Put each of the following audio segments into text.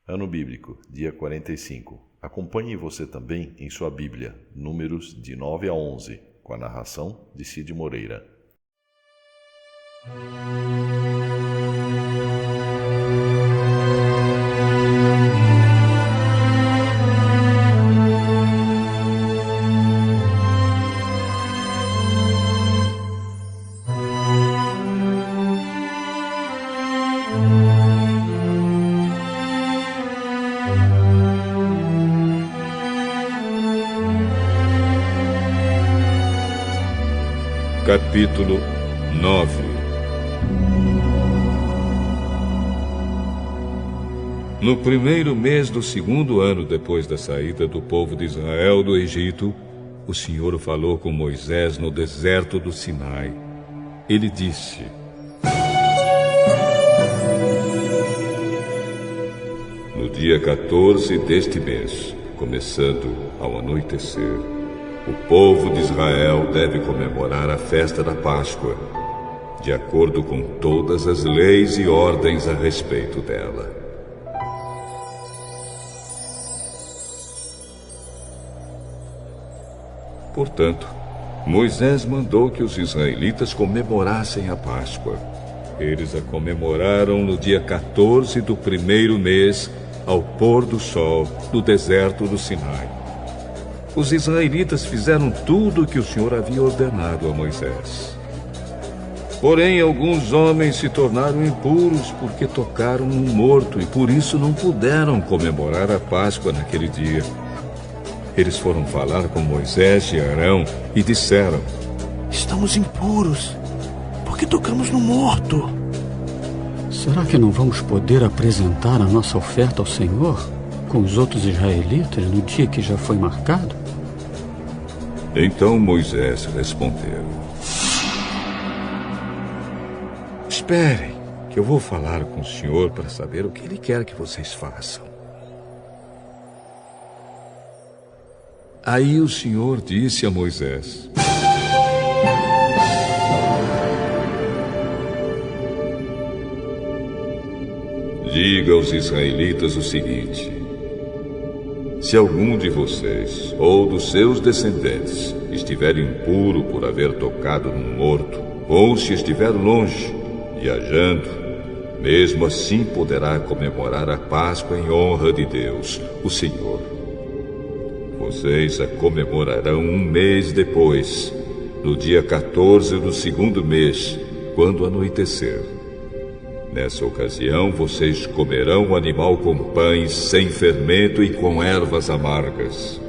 Ano Bíblico, dia 45. Acompanhe você também em sua Bíblia, Números de 9 a 11, com a narração de Cid Moreira. Capítulo 9. No primeiro mês do segundo ano depois da saída do povo de Israel do Egito, o Senhor falou com Moisés no deserto do Sinai. Ele disse: No dia 14 deste mês, começando ao anoitecer, o povo de Israel deve comemorar a festa da Páscoa, de acordo com todas as leis e ordens a respeito dela. Portanto, Moisés mandou que os israelitas comemorassem a Páscoa. Eles a comemoraram no dia 14 do primeiro mês, ao pôr do sol, no deserto do Sinai. Os israelitas fizeram tudo o que o Senhor havia ordenado a Moisés. Porém, alguns homens se tornaram impuros porque tocaram um morto e por isso não puderam comemorar a Páscoa naquele dia. Eles foram falar com Moisés e Arão e disseram: Estamos impuros, porque tocamos no morto. Será que não vamos poder apresentar a nossa oferta ao Senhor com os outros israelitas no dia que já foi marcado? Então Moisés respondeu: Esperem, que eu vou falar com o Senhor para saber o que Ele quer que vocês façam. Aí o Senhor disse a Moisés: Diga aos israelitas o seguinte: se algum de vocês ou dos seus descendentes estiver impuro por haver tocado num morto, ou se estiver longe, viajando, mesmo assim poderá comemorar a Páscoa em honra de Deus, o Senhor. Vocês a comemorarão um mês depois, no dia 14 do segundo mês, quando anoitecer. Nessa ocasião, vocês comerão o animal com pães sem fermento e com ervas amargas.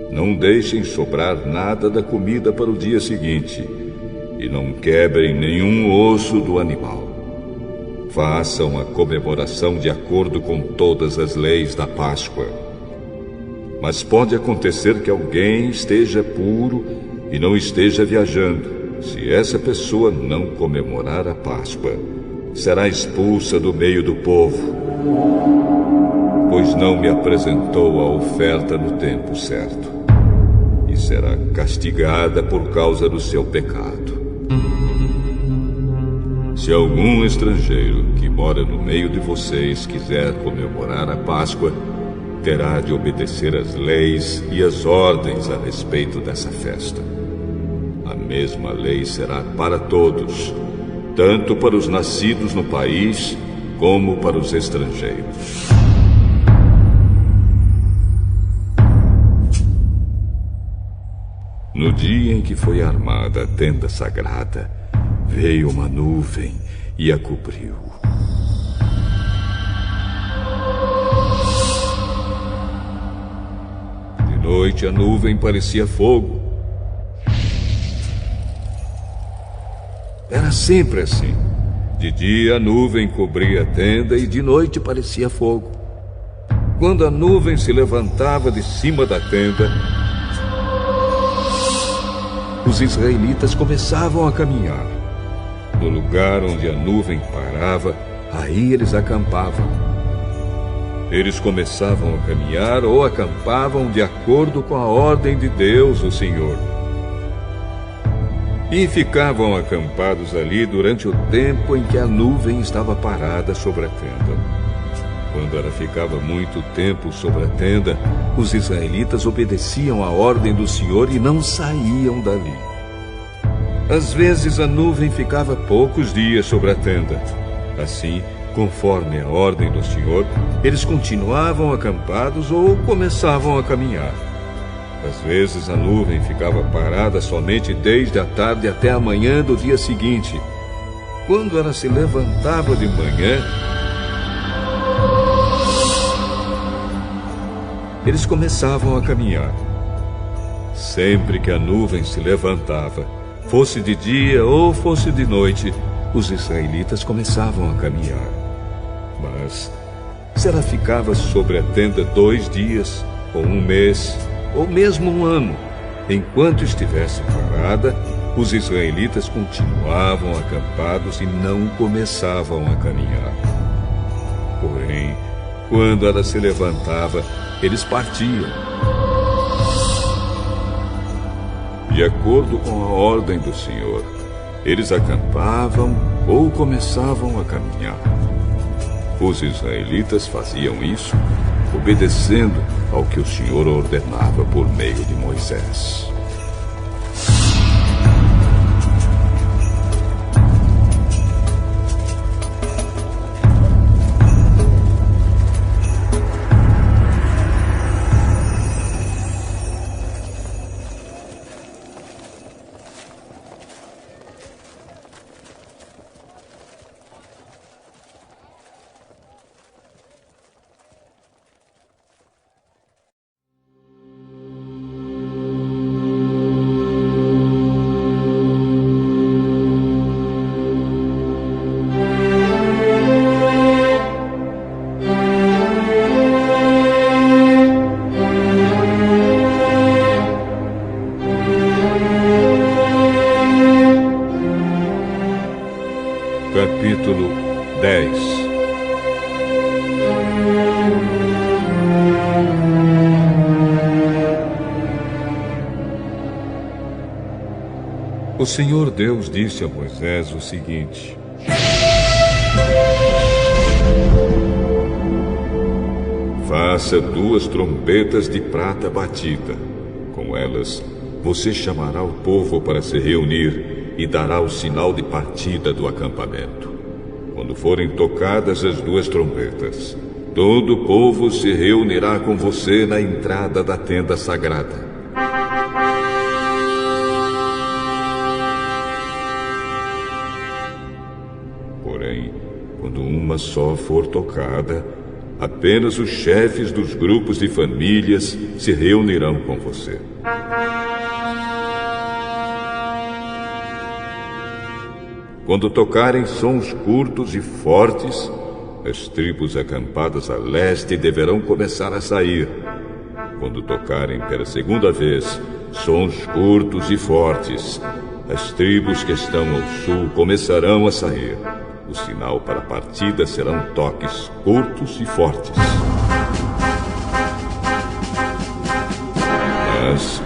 Não deixem sobrar nada da comida para o dia seguinte, e não quebrem nenhum osso do animal. Façam a comemoração de acordo com todas as leis da Páscoa. Mas pode acontecer que alguém esteja puro e não esteja viajando. Se essa pessoa não comemorar a Páscoa, será expulsa do meio do povo, pois não me apresentou a oferta no tempo certo, e será castigada por causa do seu pecado. Se algum estrangeiro que mora no meio de vocês quiser comemorar a Páscoa, terá de obedecer às leis e às ordens a respeito dessa festa. A mesma lei será para todos, tanto para os nascidos no país, como para os estrangeiros. No dia em que foi armada a tenda sagrada, veio uma nuvem e a cobriu. De noite a nuvem parecia fogo. Era sempre assim. De dia a nuvem cobria a tenda e de noite parecia fogo. Quando a nuvem se levantava de cima da tenda, os israelitas começavam a caminhar. No lugar onde a nuvem parava, aí eles acampavam. Eles começavam a caminhar ou acampavam de acordo com a ordem de Deus, o Senhor. E ficavam acampados ali durante o tempo em que a nuvem estava parada sobre a tenda. Quando ela ficava muito tempo sobre a tenda, os israelitas obedeciam à ordem do Senhor e não saíam dali. Às vezes a nuvem ficava poucos dias sobre a tenda. Assim, conforme a ordem do Senhor, eles continuavam acampados ou começavam a caminhar. Às vezes a nuvem ficava parada somente desde a tarde até a manhã do dia seguinte. Quando ela se levantava de manhã, eles começavam a caminhar. Sempre que a nuvem se levantava, fosse de dia ou fosse de noite, os israelitas começavam a caminhar. Mas se ela ficava sobre a tenda 2 dias, ou 1 mês, ou mesmo 1 ano, enquanto estivesse parada, os israelitas continuavam acampados e não começavam a caminhar. Porém, quando ela se levantava, eles partiam. De acordo com a ordem do Senhor, eles acampavam ou começavam a caminhar. Os israelitas faziam isso obedecendo ao que o Senhor ordenava por meio de Moisés. Capítulo 10. O Senhor Deus disse a Moisés o seguinte: faça 2 trombetas de prata batida. Com elas, você chamará o povo para se reunir e dará o sinal de partida do acampamento. Quando forem tocadas as 2 trombetas, todo o povo se reunirá com você na entrada da tenda sagrada. Porém, quando uma só for tocada, apenas os chefes dos grupos de famílias se reunirão com você. Quando tocarem sons curtos e fortes, as tribos acampadas a leste deverão começar a sair. Quando tocarem pela 2ª vez sons curtos e fortes, as tribos que estão ao sul começarão a sair. O sinal para a partida serão toques curtos e fortes. Mas,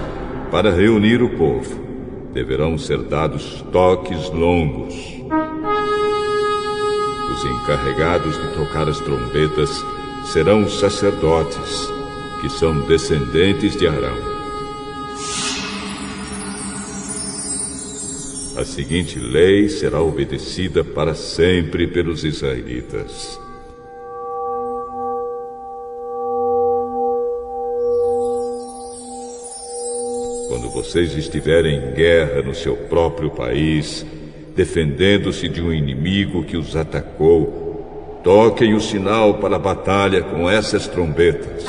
para reunir o povo, deverão ser dados toques longos. Os encarregados de tocar as trombetas serão os sacerdotes, que são descendentes de Arão. A seguinte lei será obedecida para sempre pelos israelitas. Quando vocês estiverem em guerra no seu próprio país, defendendo-se de um inimigo que os atacou, toquem o sinal para a batalha com essas trombetas.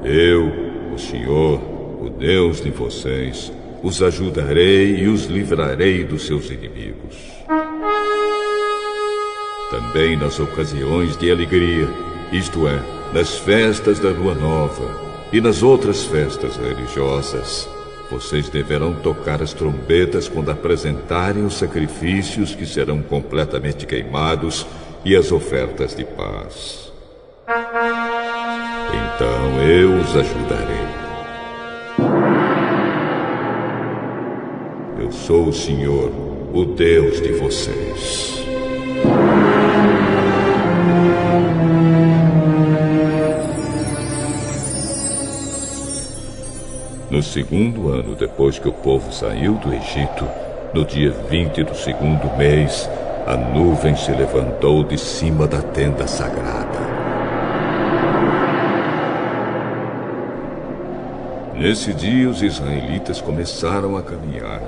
Eu, o Senhor, o Deus de vocês, os ajudarei e os livrarei dos seus inimigos. Também nas ocasiões de alegria, isto é, nas festas da Lua Nova e nas outras festas religiosas, vocês deverão tocar as trombetas quando apresentarem os sacrifícios que serão completamente queimados e as ofertas de paz. Então eu os ajudarei. Eu sou o Senhor, o Deus de vocês. No segundo ano depois que o povo saiu do Egito, no dia 20 do segundo mês, a nuvem se levantou de cima da tenda sagrada. Nesse dia, os israelitas começaram a caminhar,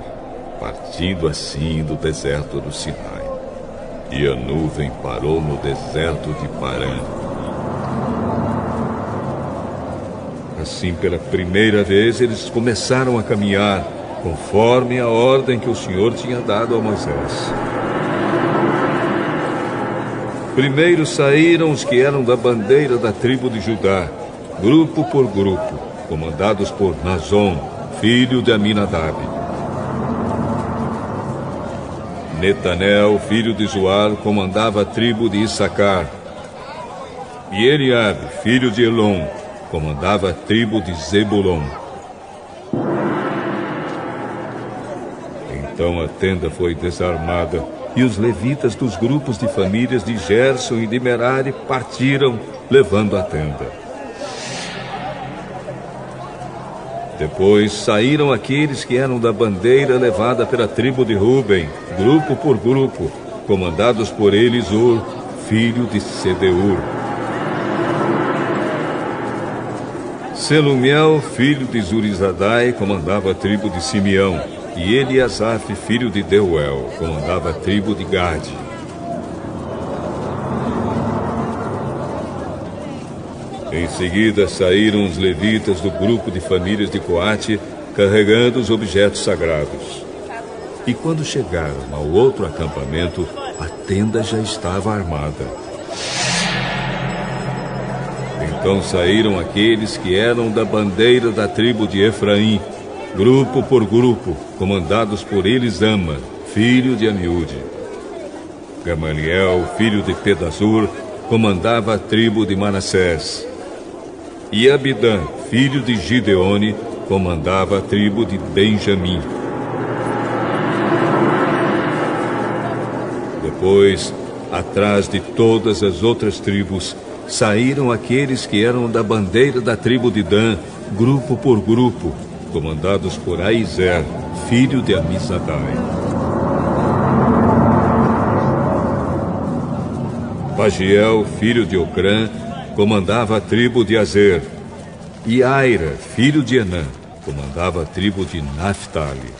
partindo assim do deserto do Sinai. E a nuvem parou no deserto de Parã. Assim, pela primeira vez, eles começaram a caminhar, conforme a ordem que o Senhor tinha dado a Moisés. Primeiro saíram os que eram da bandeira da tribo de Judá, grupo por grupo, comandados por Nazon, filho de Aminadab. Netanel, filho de Zuar, comandava a tribo de Issacar. E Eliabe, filho de Elon, comandava a tribo de Zebulon. Então a tenda foi desarmada e os levitas dos grupos de famílias de Gerson e de Merari partiram, levando a tenda. Depois saíram aqueles que eram da bandeira levada pela tribo de Ruben, grupo por grupo, comandados por Elisur, filho de Sedeur. Selumiel, filho de Zurizadai, comandava a tribo de Simeão, e Eliasaf, filho de Deuel, comandava a tribo de Gade. Em seguida saíram os levitas do grupo de famílias de Coate, carregando os objetos sagrados. E quando chegaram ao outro acampamento, a tenda já estava armada. Então saíram aqueles que eram da bandeira da tribo de Efraim, grupo por grupo, comandados por Elisama, filho de Amiúde. Gamaliel, filho de Pedazur, comandava a tribo de Manassés. E Abidã, filho de Gideone, comandava a tribo de Benjamim. Depois, atrás de todas as outras tribos, saíram aqueles que eram da bandeira da tribo de Dan, grupo por grupo, comandados por Aizer, filho de Amisadai. Pagiel, filho de Ocrã, comandava a tribo de Azer. E Aira, filho de Enã, comandava a tribo de Naphtali.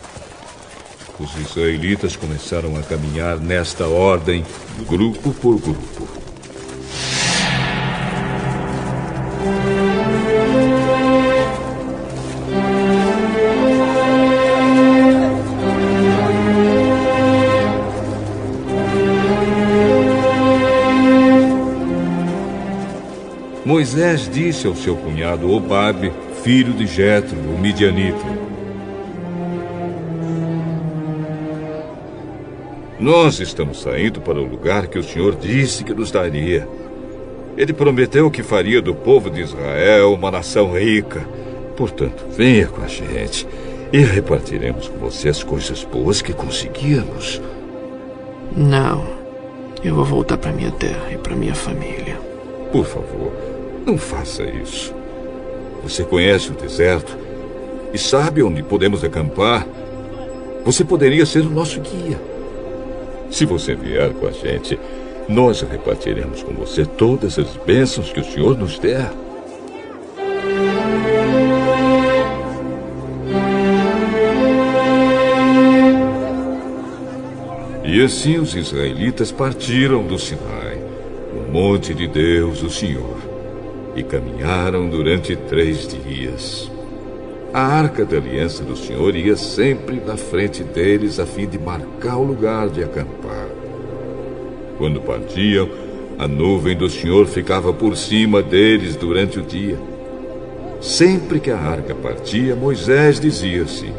Os israelitas começaram a caminhar nesta ordem, grupo por grupo. Moisés disse ao seu cunhado Obabe, filho de Jetro, o midianita: Nós estamos saindo para o lugar que o Senhor disse que nos daria. Ele prometeu que faria do povo de Israel uma nação rica. Portanto, venha com a gente e repartiremos com você as coisas boas que conseguirmos. Não. Eu vou voltar para minha terra e para minha família. Por favor, não faça isso. Você conhece o deserto e sabe onde podemos acampar. Você poderia ser o nosso guia. Se você vier com a gente, nós repartiremos com você todas as bênçãos que o Senhor nos der. E assim os israelitas partiram do Sinai, o monte de Deus, o Senhor, e caminharam durante 3 dias. A arca da aliança do Senhor ia sempre na frente deles a fim de marcar o lugar de acampar. Quando partiam, a nuvem do Senhor ficava por cima deles durante o dia. Sempre que a arca partia, Moisés dizia assim: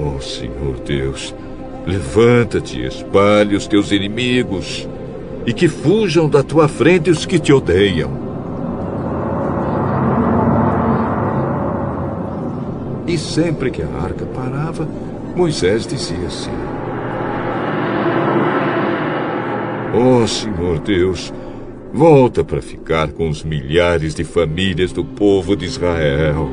Ó Senhor Deus, levanta-te e espalhe os teus inimigos, e que fujam da tua frente os que te odeiam. E sempre que a arca parava, Moisés dizia assim: Ó Senhor Deus, volta para ficar com os milhares de famílias do povo de Israel.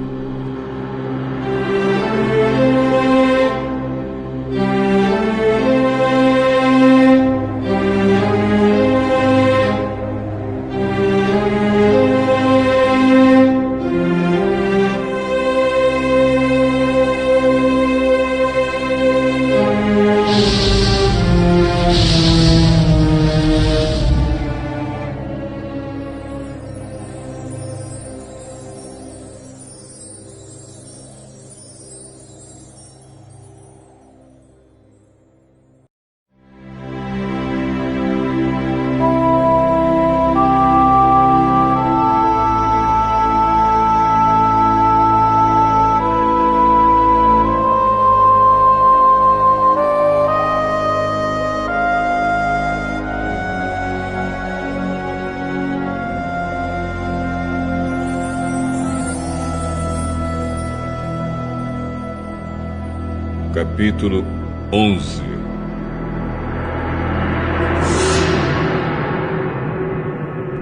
capítulo 11.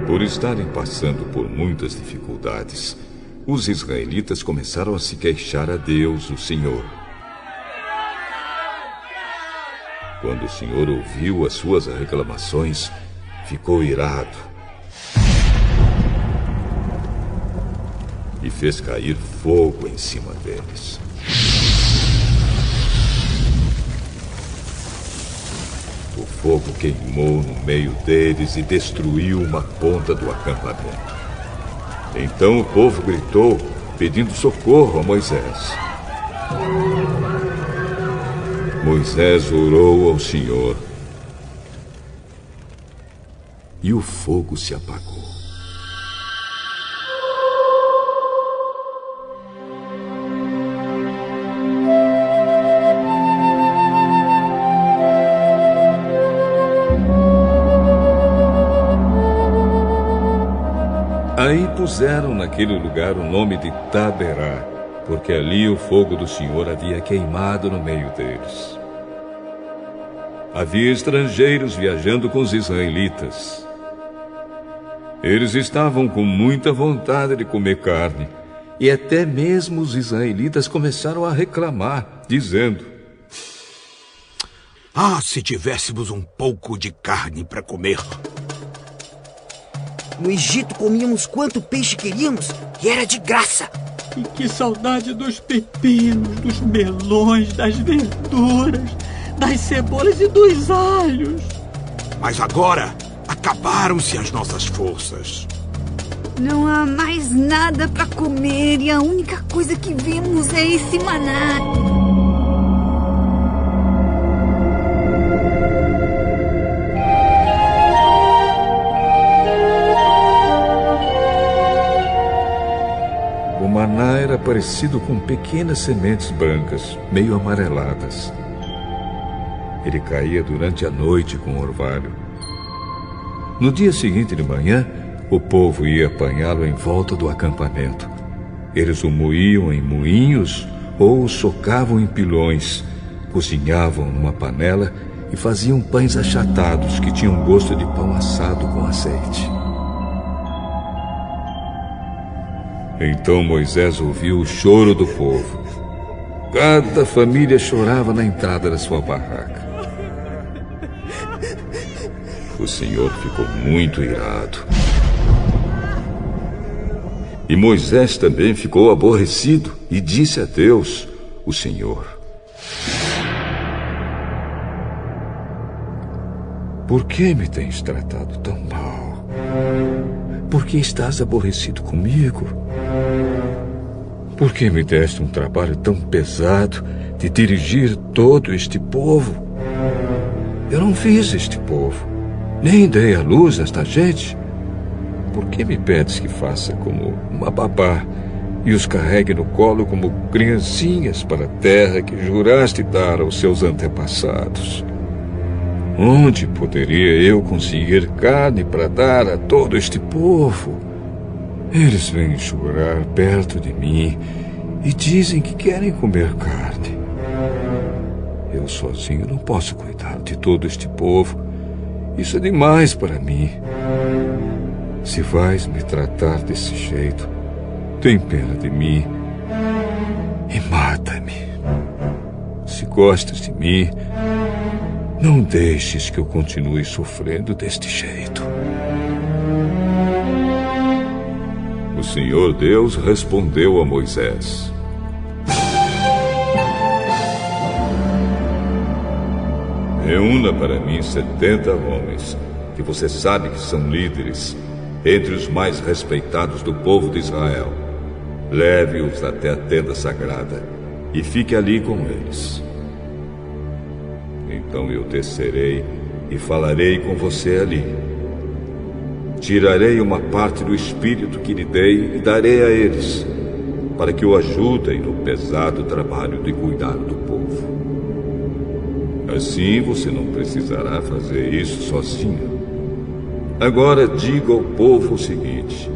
Por estarem passando por muitas dificuldades, os israelitas começaram a se queixar a Deus, o Senhor. Quando o Senhor ouviu as suas reclamações, ficou irado e fez cair fogo em cima deles. O fogo queimou no meio deles e destruiu uma ponta do acampamento. Então o povo gritou, pedindo socorro a Moisés. Moisés orou ao Senhor e o fogo se apagou. Aí puseram naquele lugar o nome de Taberá, porque ali o fogo do Senhor havia queimado no meio deles. Havia estrangeiros viajando com os israelitas. Eles estavam com muita vontade de comer carne, e até mesmo os israelitas começaram a reclamar, dizendo: "Ah, se tivéssemos um pouco de carne para comer! No Egito comíamos quanto peixe queríamos e era de graça. E que saudade dos pepinos, dos melões, das verduras, das cebolas e dos alhos." Mas agora acabaram-se as nossas forças. Não há mais nada para comer e a única coisa que vemos é esse maná. O maná era parecido com pequenas sementes brancas, meio amareladas. Ele caía durante a noite com orvalho. No dia seguinte de manhã, o povo ia apanhá-lo em volta do acampamento. Eles o moíam em moinhos ou o socavam em pilões, cozinhavam numa panela e faziam pães achatados que tinham gosto de pão assado com azeite. Então Moisés ouviu o choro do povo. Cada família chorava na entrada da sua barraca. O Senhor ficou muito irado. E Moisés também ficou aborrecido e disse a Deus, o Senhor: "Por que me tens tratado tão mal? Por que estás aborrecido comigo? Por que me deste um trabalho tão pesado de dirigir todo este povo? Eu não fiz este povo, nem dei à luz esta gente. Por que me pedes que faça como uma babá e os carregue no colo como criancinhas para a terra que juraste dar aos seus antepassados? Onde poderia eu conseguir carne para dar a todo este povo? Eles vêm chorar perto de mim e dizem que querem comer carne. Eu sozinho não posso cuidar de todo este povo. Isso é demais para mim. Se vais me tratar desse jeito, tem pena de mim e mata-me. Se gostas de mim, não deixes que eu continue sofrendo deste jeito." O Senhor Deus respondeu a Moisés: "Reúna para mim 70 homens, que você sabe que são líderes, entre os mais respeitados do povo de Israel. Leve-os até a tenda sagrada e fique ali com eles. Então eu descerei e falarei com você ali. Tirarei uma parte do espírito que lhe dei e darei a eles, para que o ajudem no pesado trabalho de cuidar do povo. Assim você não precisará fazer isso sozinho. Agora diga ao povo o seguinte: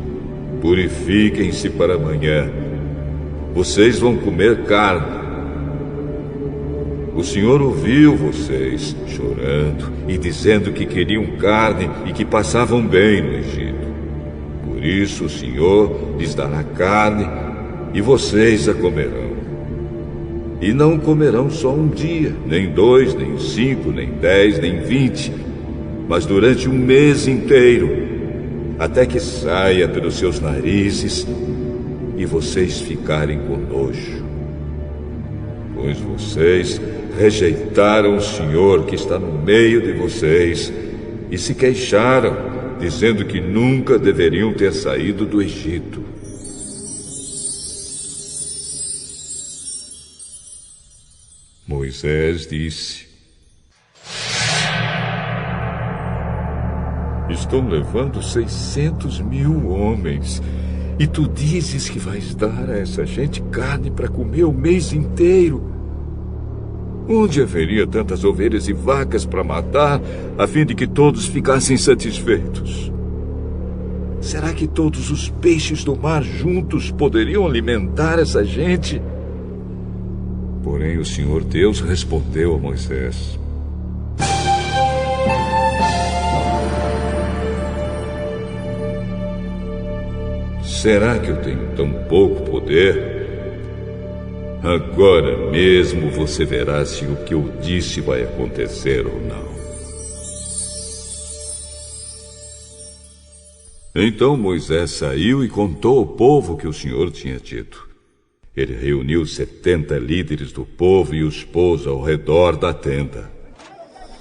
purifiquem-se para amanhã. Vocês vão comer carne. O Senhor ouviu vocês chorando e dizendo que queriam carne e que passavam bem no Egito. Por isso o Senhor lhes dará carne e vocês a comerão. E não comerão só um dia, nem 2, nem 5, nem 10, nem 20, mas durante um mês inteiro, até que saia pelos seus narizes e vocês ficarem com nojo. Pois vocês rejeitaram o Senhor que está no meio de vocês e se queixaram, dizendo que nunca deveriam ter saído do Egito. Moisés disse: Estão levando 600.000 homens, e tu dizes que vais dar a essa gente carne para comer o mês inteiro. Onde haveria tantas ovelhas e vacas para matar, a fim de que todos ficassem satisfeitos? Será que todos os peixes do mar juntos poderiam alimentar essa gente? Porém, o Senhor Deus respondeu a Moisés: Será que eu tenho tão pouco poder? Agora mesmo você verá se o que eu disse vai acontecer ou não. Então Moisés saiu e contou ao povo o que o Senhor tinha dito. Ele reuniu 70 líderes do povo e os pôs ao redor da tenda.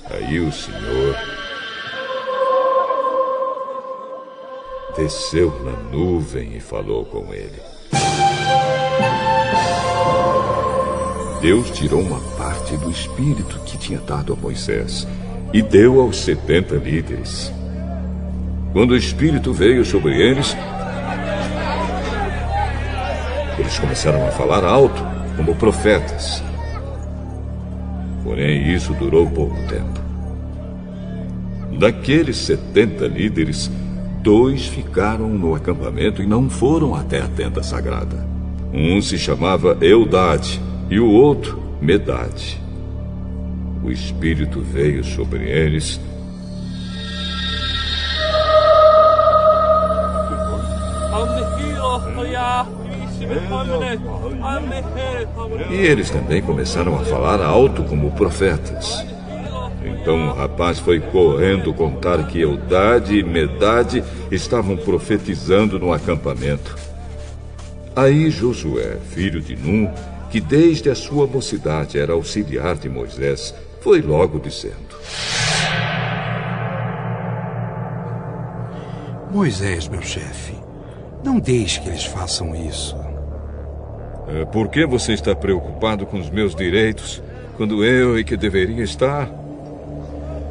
Aí o Senhor desceu na nuvem e falou com ele. Deus tirou uma parte do Espírito que tinha dado a Moisés e deu aos 70 líderes. Quando o Espírito veio sobre eles, eles começaram a falar alto, como profetas. Porém, isso durou pouco tempo. Daqueles 70 líderes, 2 ficaram no acampamento e não foram até a tenda sagrada. Um se chamava Eldade e o outro Medade. O Espírito veio sobre eles e eles também começaram a falar alto como profetas. Então o rapaz foi correndo contar que Eldade e Medade estavam profetizando no acampamento. Aí Josué, filho de Num, que desde a sua mocidade era auxiliar de Moisés, foi logo dizendo: Moisés, meu chefe, não deixe que eles façam isso. Por que você está preocupado com os meus direitos, quando eu que deveria estar?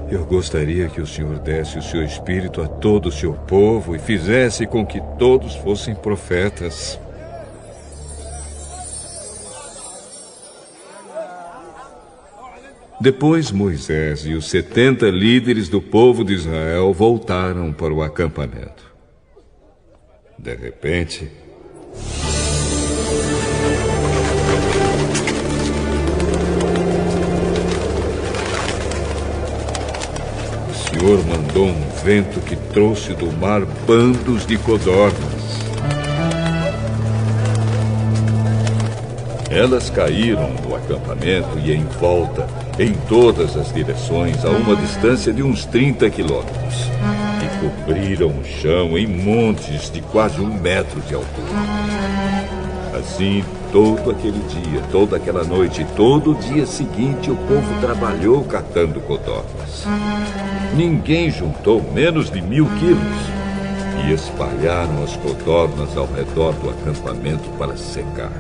Eu gostaria que o Senhor desse o seu espírito a todo o seu povo e fizesse com que todos fossem profetas. Depois Moisés e os 70 líderes do povo de Israel voltaram para o acampamento. De repente, o Senhor mandou um vento que trouxe do mar bandos de codornas. Elas caíram no acampamento e em volta, em todas as direções, a uma distância de uns 30 quilômetros. E cobriram o chão em montes de quase 1 metro de altura. Assim, todo aquele dia, toda aquela noite e todo o dia seguinte, o povo trabalhou catando codornas. Ninguém juntou menos de 1.000 quilos e espalharam as codornas ao redor do acampamento para secar.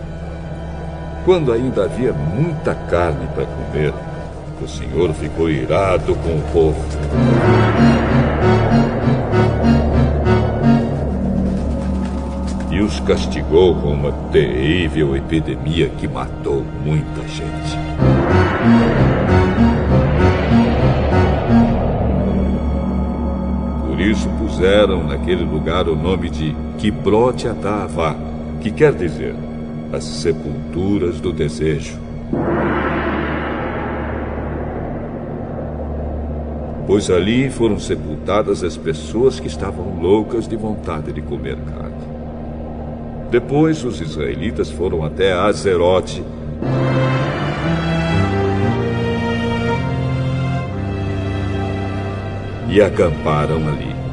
Quando ainda havia muita carne para comer, o Senhor ficou irado com o povo. E os castigou com uma terrível epidemia que matou muita gente. Por isso puseram naquele lugar o nome de Quibrote Ataavá, que quer dizer as sepulturas do desejo. pois ali foram sepultadas as pessoas que estavam loucas de vontade de comer carne. Depois os israelitas foram até Azerote e acamparam ali.